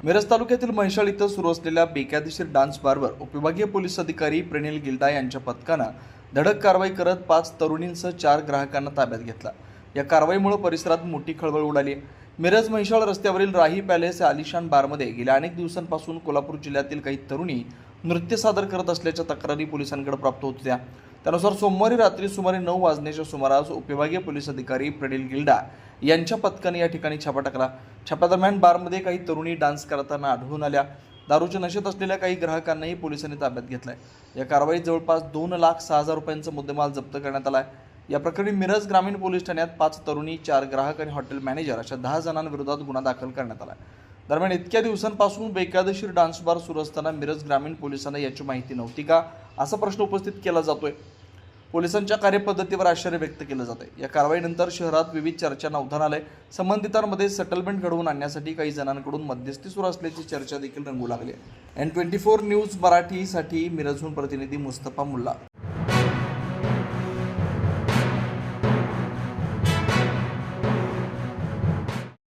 मिरज तालुक्यातील म्हैसाळ इथं सुरू असलेल्या बेकायदेशीर डान्स बारवर उपविभागीय पोलीस अधिकारी प्रणिल गिल्डा यांच्या पथकानं धडक कारवाई करत 5 तरुणींसह 4 ग्राहकांना ताब्यात घेतला। या कारवाईमुळे परिसरात मोठी खळबळ उडाली। मिरज म्हैसाळ रस्त्यावरील राही पॅलेस या आलिशान बारमध्ये गेल्या अनेक दिवसांपासून कोल्हापूर जिल्ह्यातील काही तरुणी नृत्य सादर करत असल्याच्या तक्रारी पोलिसांकडे प्राप्त होत होत्या। त्यानुसार सोमवारी रात्री सुमारे 9 वाजण्याच्या सुमारास उपविभागीय पोलीस अधिकारी प्रणिल गिल्डा यांच्या पथकाने या ठिकाणी छापा टाकला। छाप्यादरम्यान बारमध्ये काही तरुणी डान्स करताना आढळून आल्या। दारूच्या नशेत असलेल्या काही ग्राहकांनाही पोलिसांनी ताब्यात घेतलाय। या कारवाईत जवळपास 2,06,000 रुपयांचा मुद्देमाल जप्त करण्यात आलाय। या प्रकरणी मिरज ग्रामीण पोलीस ठाण्यात 5 तरुणी, 4 ग्राहक आणि हॉटेल मॅनेजर अशा 10 जणांविरोधात गुन्हा दाखल करण्यात आला। दरम्यान इतक्या दिवसांपासून बेकायदेशीर डान्स बार सुरू असताना मिरज ग्रामीण पोलिसांना याची माहिती नव्हती का, असा प्रश्न उपस्थित केला जातोय। पोलिसांच्या कार्यपद्धतीवर आश्चर्य व्यक्त केलं जाते। या कारवाईनंतर शहरात विविध चर्चांना उधाण आलंय। संबंधितांमध्ये सेटलमेंट घडवून आणण्यासाठी काही जणांकडून मध्यस्थी सुरू असल्याची चर्चा देखील रंगू लागली आहे। N24 न्यूज मराठीसाठी मिरजहून प्रतिनिधी मुस्तफा मुल्ला।